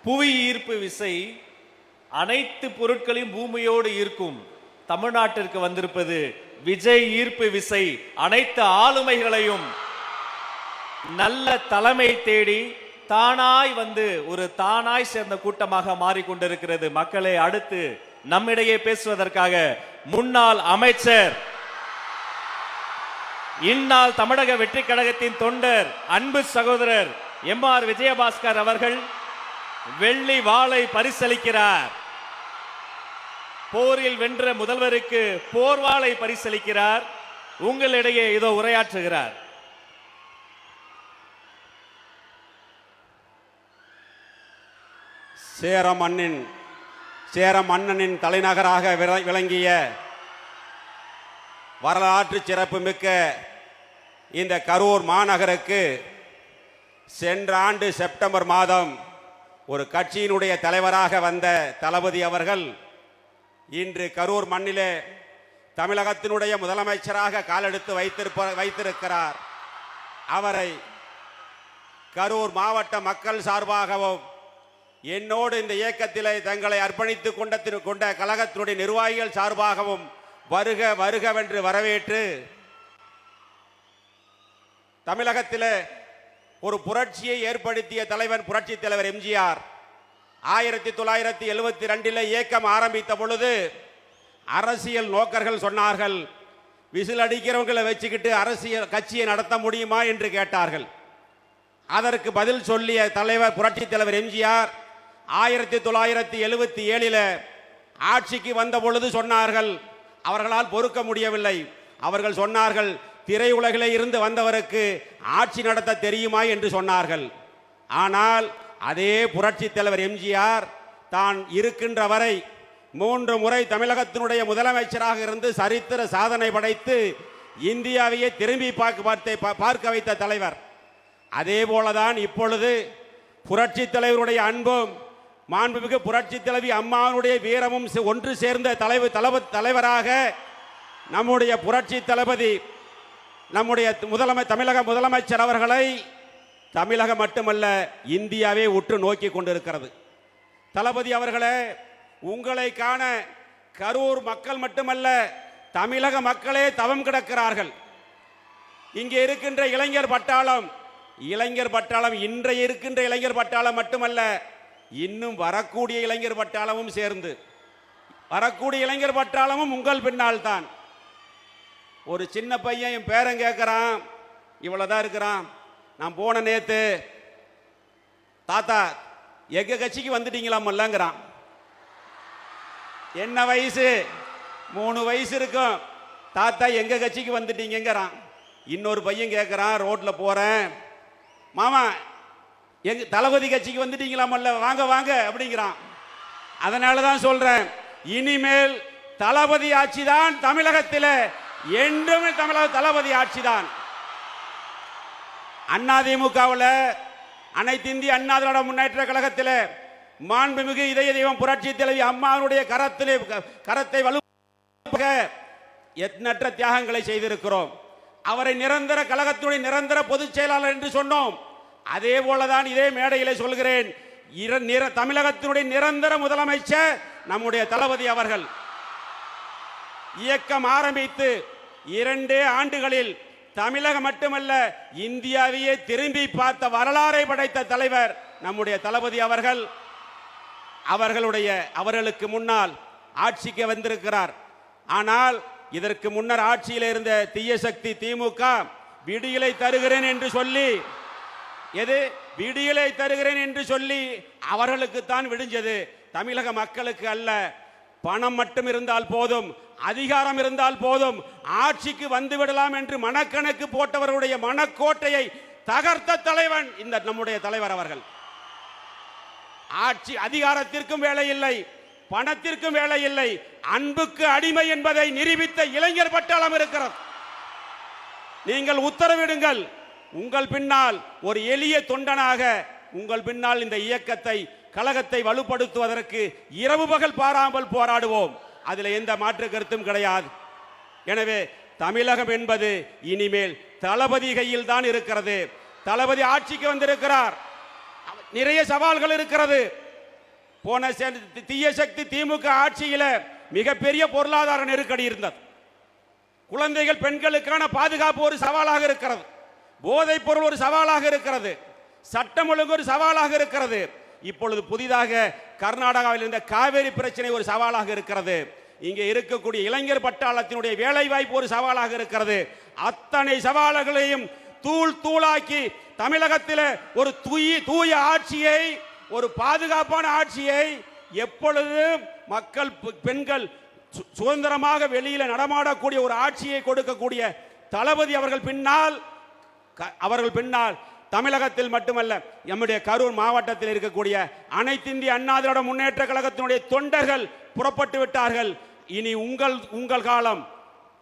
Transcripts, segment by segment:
புவி ஈர்ப்பு விசை அனைத்து பொருட்களையும் பூமியோடு ஈர்க்கும். தமிழ்நாட்டிற்கு வந்திருப்பது விஜய் ஈர்ப்பு விசை அனைத்து ஆளுமைகளையும் நல்ல தலைமை தேடி தானாய் வந்து ஒரு தானாய் சேர்ந்த கூட்டமாக மாறிக்கொண்டிருக்கிறது. மக்களை அடுத்து நம்மிடையே பேசுவதற்காக முன்னாள் அமைச்சர், இந்நாள் தமிழக வெற்றி கழகத்தின் தொண்டர், அன்பு சகோதரர் MR விஜயபாஸ்கர் அவர்கள் வெள்ளி வாளை பரிசளிக்கிறார். போரில் வென்ற முதல்வருக்கு போர்வாளை பரிசளிக்கிறார். உங்களிடையே இதோ உரையாற்றுகிறார். சேர மன்னனின் தலைநகராக விளங்கிய வரலாற்று சிறப்புமிக்க இந்த கரூர் மாநகருக்கு சென்ற ஆண்டு செப்டம்பர் மாதம் ஒரு கட்சியினுடைய தலைவராக வந்த தளபதி அவர்கள் இன்று கரூர் மண்ணிலே தமிழகத்தினுடைய முதலமைச்சராக காலெடுத்து வைத்திருக்கிறார். அவரை கரூர் மாவட்ட மக்கள் சார்பாகவும் என்னோடு இந்த இயக்கத்திலே தங்களை அர்ப்பணித்துக் கொண்ட கழகத்தினுடைய நிர்வாகிகள் சார்பாகவும் வருக வருகவென்று வரவேற்று தமிழகத்திலே ஒரு புரட்சியை ஏற்படுத்திய தலைவன் புரட்சி தலைவர் எம்ஜிஆர் 1972 இயக்கம் ஆரம்பித்த பொழுது அரசியல் நோக்கர்கள் சொன்னார்கள், விசில் அடிக்கிறவங்களை வச்சுக்கிட்டு அரசியல் கட்சியை நடத்த முடியுமா என்று கேட்டார்கள். அதற்கு பதில் சொல்லிய தலைவர் புரட்சி தலைவர் எம்ஜிஆர் 1977 ஆட்சிக்கு வந்த பொழுது சொன்னார்கள், அவர்களால் பொறுக்க முடியவில்லை. அவர்கள் சொன்னார்கள், திரையுலகிலே இருந்து வந்தவருக்கு ஆட்சி நடத்த தெரியுமா என்று சொன்னார்கள். ஆனால் அதே புரட்சி தலைவர் எம்ஜிஆர் தான் இருக்கின்ற வரை 3 முறை தமிழகத்தினுடைய முதலமைச்சராக இருந்து சரித்திர சாதனை படைத்து இந்தியாவையே திரும்பி பார்க்க வைத்த தலைவர். அதே போலதான் இப்பொழுது புரட்சி தலைவருடைய அன்பும் மாண்புமிகு புரட்சி தலைவி அம்மாவுடைய வீரமும் ஒன்று சேர்ந்த தலைவராக நம்முடைய புரட்சி தளபதி நம்முடைய தமிழக முதலமைச்சர் அவர்களை தமிழகம் மட்டுமல்ல இந்தியாவே உற்று நோக்கி கொண்டிருக்கிறது. தளபதி அவர்களே, உங்களை காண கரூர் மக்கள் மட்டுமல்ல தமிழக மக்களே தவம் கிடக்கிறார்கள். இங்கே இருக்கின்ற இளைஞர் பட்டாளம் இன்றைய இருக்கின்ற இளைஞர் பட்டாளம் மட்டுமல்ல, இன்னும் வரக்கூடிய இளைஞர் பட்டாளமும் சேர்ந்து வரக்கூடிய இளைஞர் பட்டாளமும் உங்கள் பின்னால் தான். ஒரு சின்ன பையன் என் பேரன் கேட்குறான், இவ்வளோதான் இருக்கிறான். நான் போன நேத்து, தாத்தா எங்க கட்சிக்கு வந்துட்டீங்களாமல்லங்கிறான். என்ன வயசு? 3 வயசு இருக்கும். தாத்தா எங்க கட்சிக்கு வந்துட்டீங்கிறான். இன்னொரு பையன் கேட்குறான், ரோட்டில் போகிறேன், மாமா எங்க தளபதி கட்சிக்கு வந்துட்டீங்களாமல்ல, வாங்க வாங்க அப்படிங்கிறான். அதனால தான் சொல்றேன், இனிமேல் தளபதி ஆட்சி தான் தமிழகத்தில், என்றுமே தளபதி ஆட்சி தான். அதிமுகவில் அனைத்து இந்திய அண்ணா திராவிட முன்னேற்ற கழகத்தில் மாண்புமிகு இதய தெய்வம் புரட்சி தலைவி அம்மாவுடைய கரத்தை வலுவாக எண்ணற்ற தியாகங்களை செய்திருக்கிறோம். அவரை நிரந்தர கழகத்துடைய நிரந்தர பொதுச் செயலாளர் என்று சொன்னோம். அதே போலதான் இதே மேடையிலே சொல்கிறேன், தமிழகத்தினுடைய நிரந்தர முதலமைச்சர் நம்முடைய தளபதி அவர்கள். இயக்கம் ஆரம்பித்து 2 ஆண்டுகளில் தமிழகம் மட்டுமல்ல இந்தியாவையே திரும்பி பார்த்த வரலாறை படைத்த தலைவர் நம்முடைய தளபதி அவர்கள். அவர்களுக்கு முன்னால் ஆட்சிக்கு வந்திருக்கிறார். ஆனால் இதற்கு முன்னர் ஆட்சியில் இருந்த தீய சக்தி திமுக விடியலை தருகிறேன் என்று சொல்லி அவர்களுக்குத்தான் விடிஞ்சது, தமிழக மக்களுக்கு அல்ல. பணம் மட்டும் இருந்தால் போதும், அதிகாரம் இருந்தால் போதும், ஆட்சிக்கு வந்து விடலாம் என்று மனக்கணக்கு போட்டவர்களுடைய மனக்கோட்டையை தகர்த்த தலைவன் இந்த நம்முடைய தலைவர் அவர்கள். ஆட்சி அதிகாரத்திற்கும் வேலை இல்லை, பணத்திற்கும் வேலை இல்லை, அன்புக்கு அடிமை என்பதை நிரூபித்த இளைஞர் பட்டாளம் இருக்கிறது. நீங்கள் உத்தரவிடுங்கள், உங்கள் பின்னால் ஒரு எளிய தொண்டனாக உங்கள் பின்னால் இந்த இயக்கத்தை கழகத்தை வலுப்படுத்துவதற்கு இரவு பகல் பாராமல் போராடுவோம். அதில் எந்த மாற்று கருத்தும் கிடையாது. எனவே தமிழகம் என்பது இனிமேல் தளபதி கையில் தான் இருக்கிறது. தளபதி ஆட்சிக்கு வந்திருக்கிறார். நிறைய சவால்கள் இருக்கிறது. போன தீய சக்தி திமுக ஆட்சியில மிகப்பெரிய பொருளாதார நெருக்கடி இருந்தது. குழந்தைகள் பெண்களுக்கான பாதுகாப்பு ஒரு சவாலாக இருக்கிறது. போதைப் பொருள் ஒரு சவாலாக இருக்கிறது. சட்டம் ஒழுங்கு ஒரு சவாலாக இருக்கிறது. இப்பொழுது புதிதாக கர்நாடகாவில் இருந்த காவேரி பிரச்சனை ஒரு சவாலாக இருக்கிறது. இங்கே இருக்கக்கூடிய இளைஞர் பட்டாளத்தினுடைய வேலை வாய்ப்பு ஒரு சவாலாக இருக்கிறது. அத்தனை சவால்களையும் தூள் தூளாக்கி தமிழகத்தில் ஒரு தூய ஆட்சியை, ஒரு பாதுகாப்பான ஆட்சியை, எப்பொழுது மக்கள் பெண்கள் சுதந்திரமாக வெளியில நடமாடக்கூடிய ஒரு ஆட்சியை கொடுக்கக்கூடிய தளபதி அவர்கள் பின்னால் தமிழகத்தில் மட்டுமல்ல, நம்முடைய கரூர் மாவட்டத்தில் இருக்கக்கூடிய அனைத்து இந்திய அண்ணா திராவிட முன்னேற்ற கழகத்தினுடைய தொண்டர்கள் புறப்பட்டு விட்டார்கள். இனி உங்கள் காலம்.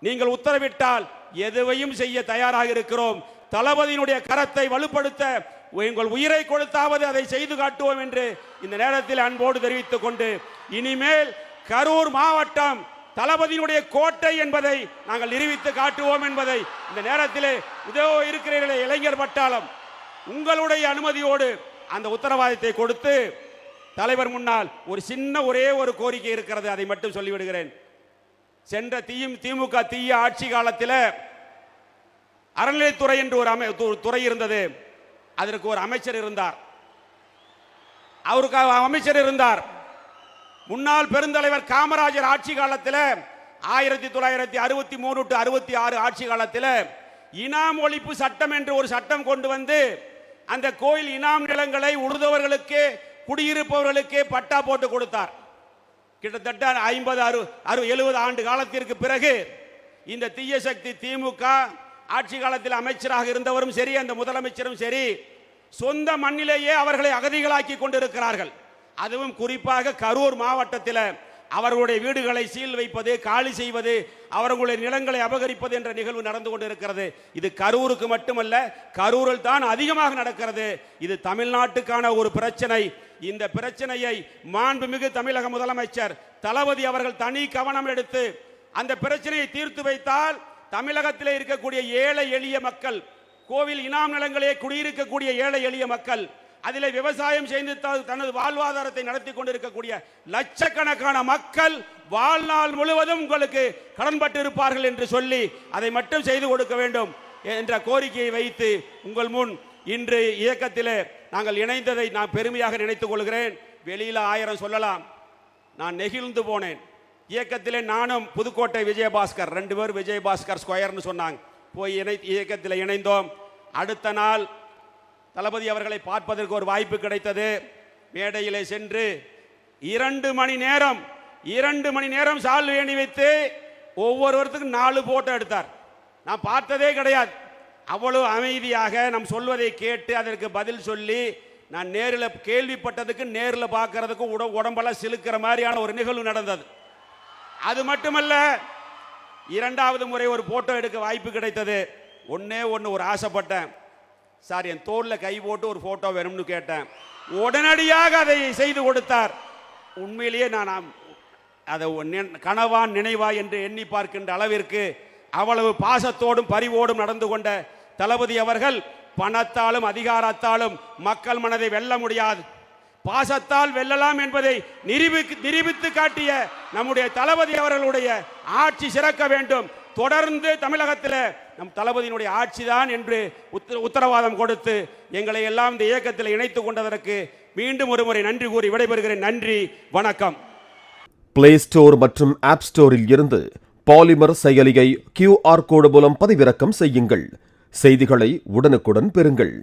நீங்கள் உத்தரவிட்டால் எதுவையும் செய்ய தயாராக இருக்கிறோம். தளபதியினுடைய கரத்தை வலுப்படுத்த உங்கள் உயிரை கொடுத்தாவது அதை செய்து காட்டுவோம் என்று இந்த நேரத்தில் அன்போடு தெரிவித்துக் கொண்டு, இனிமேல் கரூர் மாவட்டம் தளபதியினுடைய கோட்டை என்பதை நாங்கள் நிரூபித்து காட்டுவோம் என்பதை இந்த நேரத்தில் இதோ இருக்கிறீர்களே இளைஞர் பட்டாளம், உங்களுடைய அனுமதியோடு அந்த உத்தரவாதத்தை கொடுத்து தலைவர் முன்னால் ஒரே ஒரு கோரிக்கை இருக்கிறது, அதை மட்டும் சொல்லிவிடுகிறேன். சென்ற திமுக தீய ஆட்சி காலத்தில் அறநிலைத்துறை என்று ஒரு துறை இருந்தது. அதற்கு ஒரு அமைச்சர் இருந்தார். முன்னாள் பெருந்தலைவர் காமராஜர் ஆட்சி காலத்தில் 1963 to 66 ஆட்சி காலத்தில் இனாம் ஒழிப்பு சட்டம் என்று ஒரு சட்டம் கொண்டு வந்து அந்த கோயில் இனாம் நிலங்களை உழுதவர்களுக்கு, குடியிருப்பவர்களுக்கு பட்டா போட்டு கொடுத்தார். கிட்டத்தட்ட 50-70 ஆண்டு காலத்திற்கு பிறகு இந்த தீய சக்தி திமுக ஆட்சி காலத்தில் அமைச்சராக இருந்தவரும் சரி, அந்த முதலமைச்சரும் சரி, சொந்த மண்ணிலேயே அவர்களை அகதிகளாக்கி கொண்டிருக்கிறார்கள். அதுவும் குறிப்பாக கரூர் மாவட்டத்தில் அவர்களுடைய வீடுகளை சீல் வைப்பது, காலி செய்வது, அவர்களுடைய நிலங்களை அபகரிப்பது என்ற நிகழ்வு நடந்து கொண்டிருக்கிறது. இது கரூருக்கு மட்டுமல்ல, கரூரில் தான் அதிகமாக நடக்கிறது. இது தமிழ்நாட்டுக்கான ஒரு பிரச்சனை. இந்த பிரச்சனையை மாண்புமிகு தமிழக முதலமைச்சர் தளபதி அவர்கள் தனி கவனம் எடுத்து அந்த பிரச்சனையை தீர்த்து வைத்தால் தமிழகத்தில் இருக்கக்கூடிய ஏழை எளிய மக்கள், கோவில் இனாம் நிலங்களே குடியிருக்கக்கூடிய ஏழை எளிய மக்கள், அதில் விவசாயம் செய்து தனது வாழ்வாதாரத்தை நடத்தி கொண்டிருக்கக்கூடிய லட்சக்கணக்கான மக்கள் வாழ்நாள் முழுவதும் உங்களுக்கு கடன்பட்டு இருப்பார்கள் என்று சொல்லி அதை மட்டும் செய்து கொடுக்க வேண்டும் என்ற கோரிக்கையை வைத்து உங்கள் முன் இன்று இயக்கத்தில் நாங்கள் இணைந்ததை நான் பெருமையாக நினைத்துக் கொள்கிறேன். வெளியில் 1000 சொல்லலாம், நான் நெகிழ்ந்து போனேன். இயக்கத்திலே நானும் புதுக்கோட்டை விஜயபாஸ்கர் 2 பேர் விஜயபாஸ்கர் ஸ்கொயர்னு சொன்னாங்க, போய் இயக்கத்தில் இணைந்தோம். அடுத்த நாள் தளபதி அவர்களை பார்ப்பதற்கு ஒரு வாய்ப்பு கிடைத்தது. மேடையிலே சென்று 2 மணி நேரம் சால் வேண்டி வைத்து ஒவ்வொருவருக்கும் 4 போட்டோ எடுத்தார். நான் பார்த்ததே கிடையாது. அவ்வளவு அமைதியாக நம் சொல்வதை கேட்டு அதற்கு பதில் சொல்லி, நான் நேரில் கேள்விப்பட்டதுக்கு நேரில் பார்க்கறதுக்கு உடம்பெல்லாம் சிலுக்கிற மாதிரியான ஒரு நிகழ்வு நடந்தது. அது மட்டுமல்ல, 2வது முறை ஒரு போட்டோ எடுக்க வாய்ப்பு கிடைத்தது. ஒன்று ஒரு ஆசைப்பட்டேன், சார் என் தோளில் கை போட்டு ஒரு போட்டோ வேணும்னு கேட்டேன். உடனடியாக அதை செய்து கொடுத்தார். உண்மையிலேயே நான் அதை கனவா நினைவா என்று எண்ணி பார்க்கின்ற அளவிற்கு அவ்வளவு பாசத்தோடும் பரிவோடும் நடந்து கொண்ட தளபதி அவர்கள் பணத்தாலும் அதிகாரத்தாலும் மக்கள் மனதை வெல்ல முடியாது, பாசத்தால் வெல்லலாம் என்பதை நிரூபித்து காட்டிய நம்முடைய தளபதி அவர்களுடைய ஆட்சி சிறக்க வேண்டும். தொடர்ந்து தமிழகத்தில் நம் தளபதியினுடைய ஆட்சிதான் என்று உத்தரவாதம் கொடுத்து எங்களை எல்லாம் இந்த இயக்கத்தில் இணைத்துக் கொண்டதற்கு மீண்டும் ஒருமுறை நன்றி கூறி விடைபெறுகிறேன். நன்றி, வணக்கம். பிளே ஸ்டோர் மற்றும் ஆப் ஸ்டோரில் இருந்து பாலிமர் செயலியை QR கோடு மூலம் பதிவிறக்கம் செய்யுங்கள். செய்திகளை உடனுக்குடன் பெறுங்கள்.